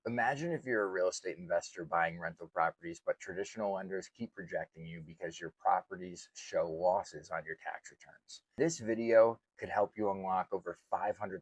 Imagine if you're a real estate investor buying rental properties, but traditional lenders keep rejecting you because your properties show losses on your tax returns. This video could help you unlock over $500,000 in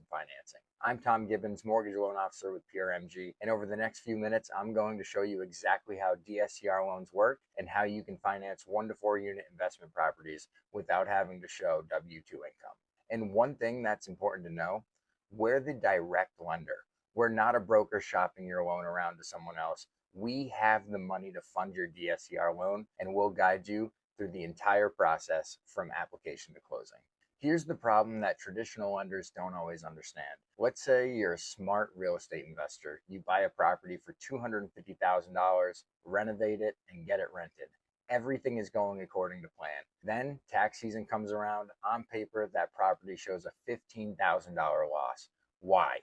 financing. I'm Tom Gibbons, mortgage loan officer with PRMG, and over the next few minutes, I'm going to show you exactly how DSCR loans work and how you can finance 1 to 4 unit investment properties without having to show W-2 income. And one thing that's important to know, we're the direct lender. We're not a broker shopping your loan around to someone else. We have the money to fund your DSCR loan, and we'll guide you through the entire process from application to closing. Here's the problem that traditional lenders don't always understand. Let's say you're a smart real estate investor. You buy a property for $250,000, renovate it, and get it rented. Everything is going according to plan. Then tax season comes around. On paper, that property shows a $15,000 loss. Why?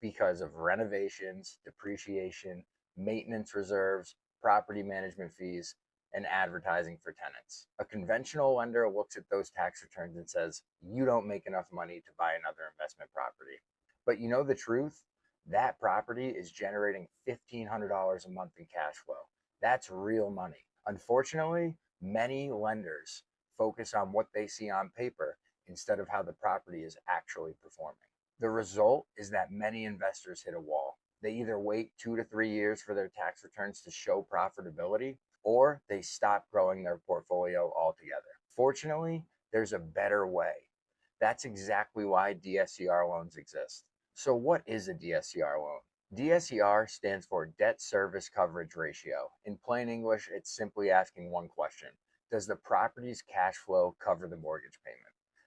Because of renovations, depreciation, maintenance reserves, property management fees, and advertising for tenants. A conventional lender looks at those tax returns and says, you don't make enough money to buy another investment property. But you know the truth? That property is generating $1,500 a month in cash flow. That's real money. Unfortunately, many lenders focus on what they see on paper instead of how the property is actually performing. The result is that many investors hit a wall. They either wait 2 to 3 years for their tax returns to show profitability, or they stop growing their portfolio altogether. Fortunately, there's a better way. That's exactly why DSCR loans exist. So what is a DSCR loan? DSCR stands for Debt Service Coverage Ratio. In plain English, it's simply asking one question. Does the property's cash flow cover the mortgage payment?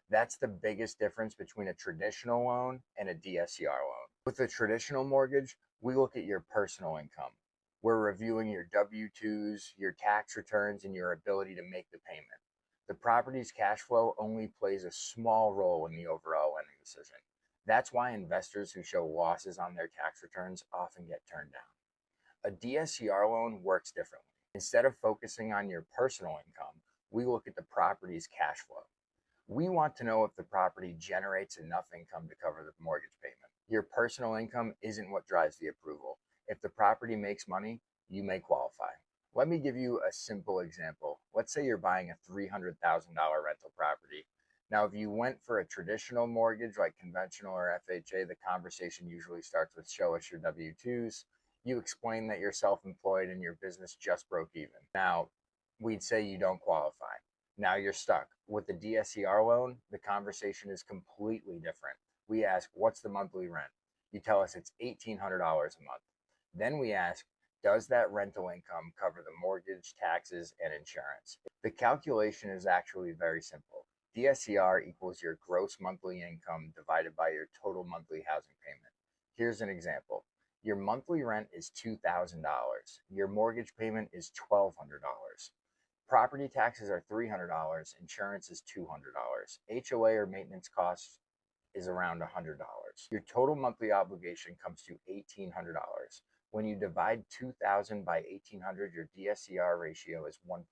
That's the biggest difference between a traditional loan and a DSCR loan. With a traditional mortgage, we look at your personal income. We're reviewing your W-2s, your tax returns, and your ability to make the payment. The property's cash flow only plays a small role in the overall lending decision. That's why investors who show losses on their tax returns often get turned down. A DSCR loan works differently. Instead of focusing on your personal income, we look at the property's cash flow. We want to know if the property generates enough income to cover the mortgage payment. Your personal income isn't what drives the approval. If the property makes money, you may qualify. Let me give you a simple example. Let's say you're buying a $300,000 rental property. Now, if you went for a traditional mortgage like conventional or FHA, the conversation usually starts with show us your W-2s. You explain that you're self-employed and your business just broke even. Now, we'd say you don't qualify. Now you're stuck. With the DSCR loan, the conversation is completely different. We ask, what's the monthly rent? You tell us it's $1,800 a month. Then we ask, does that rental income cover the mortgage, taxes, and insurance? The calculation is actually very simple. DSCR equals your gross monthly income divided by your total monthly housing payment. Here's an example. Your monthly rent is $2,000. Your mortgage payment is $1,200. Property taxes are $300, insurance is $200, HOA or maintenance costs is around $100. Your total monthly obligation comes to $1,800. When you divide 2,000 by 1,800, your DSCR ratio is 1.11.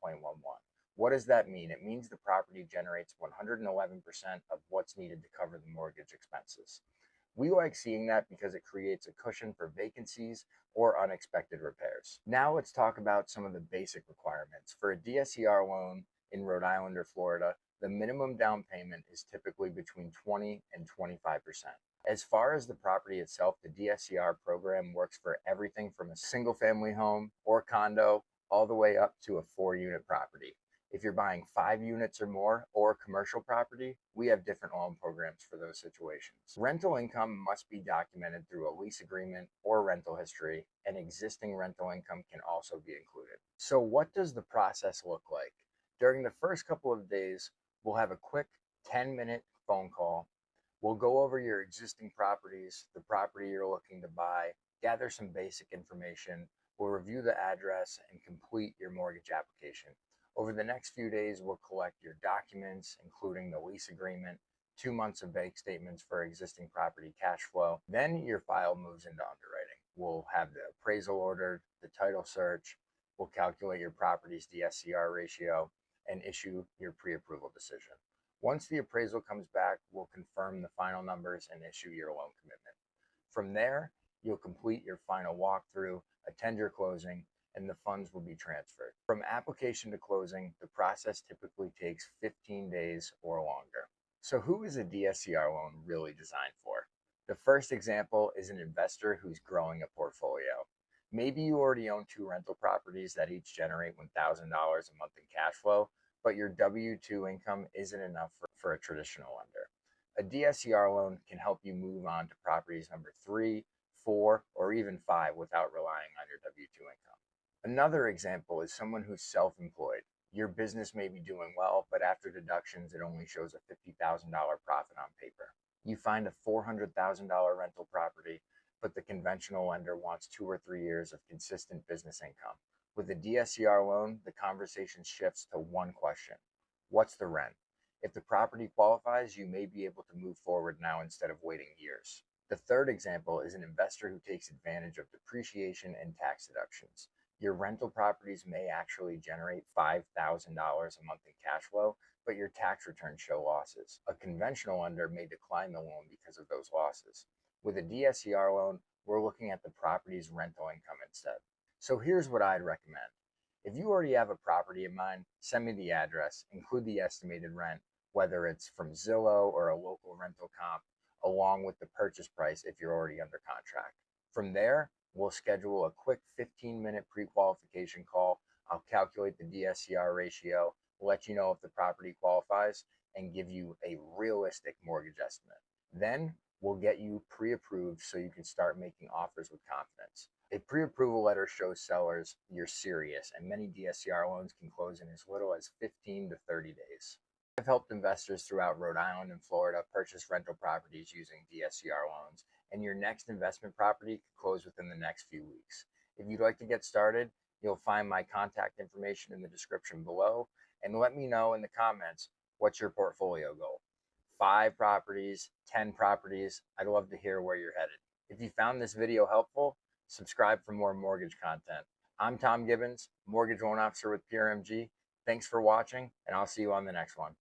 What does that mean? It means the property generates 111% of what's needed to cover the mortgage expenses. We like seeing that because it creates a cushion for vacancies or unexpected repairs. Now let's talk about some of the basic requirements. For a DSCR loan in Rhode Island or Florida, the minimum down payment is typically between 20 and 25%. As far as the property itself, the DSCR program works for everything from a single family home or condo all the way up to a 4-unit property. If you're buying 5 units or more or commercial property, we have different loan programs for those situations. Rental income must be documented through a lease agreement or rental history, and existing rental income can also be included. So what does the process look like? During the first couple of days, we'll have a quick 10-minute phone call. We'll go over your existing properties, the property you're looking to buy, gather some basic information. We'll review the address and complete your mortgage application. Over the next few days, we'll collect your documents, including the lease agreement, 2 months of bank statements for existing property cash flow. Then your file moves into underwriting. We'll have the appraisal ordered, the title search, we'll calculate your property's DSCR ratio, and issue your pre-approval decision. Once the appraisal comes back, we'll confirm the final numbers and issue your loan commitment. From there, You'll complete your final walkthrough, attend your closing, and the funds will be transferred. From application to closing, the process typically takes 15 days or longer. So who is a DSCR loan really designed for? The first example is an investor who's growing a portfolio. Maybe you already own 2 rental properties that each generate $1,000 a month in cash flow, but your W-2 income isn't enough for a traditional lender. A DSCR loan can help you move on to properties number 3, 4, or even 5 without relying on your W-2 income. Another example is someone who's self-employed. Your business may be doing well, but after deductions, it only shows a $50,000 profit on paper. You find a $400,000 rental property, but the conventional lender wants 2 or 3 years of consistent business income. With a DSCR loan, the conversation shifts to one question: what's the rent? If the property qualifies, you may be able to move forward now instead of waiting years. The third example is an investor who takes advantage of depreciation and tax deductions. Your rental properties may actually generate $5,000 a month in cash flow, but your tax returns show losses. A conventional lender may decline the loan because of those losses. With a DSCR loan, we're looking at the property's rental income instead. So here's what I'd recommend. If you already have a property in mind, send me the address, include the estimated rent, whether it's from Zillow or a local rental comp, along with the purchase price if you're already under contract. From there, we'll schedule a quick 15-minute pre-qualification call. I'll calculate the DSCR ratio, let you know if the property qualifies, and give you a realistic mortgage estimate. Then we'll get you pre-approved so you can start making offers with confidence. A pre-approval letter shows sellers you're serious, and many DSCR loans can close in as little as 15 to 30 days. I've helped investors throughout Rhode Island and Florida purchase rental properties using DSCR loans, and your next investment property could close within the next few weeks. If you'd like to get started, you'll find my contact information in the description below, and let me know in the comments what's your portfolio goal. 5 properties, 10 properties, I'd love to hear where you're headed. If you found this video helpful, subscribe for more mortgage content. I'm Tom Gibbons, Mortgage Loan Officer with PRMG. Thanks for watching, and I'll see you on the next one.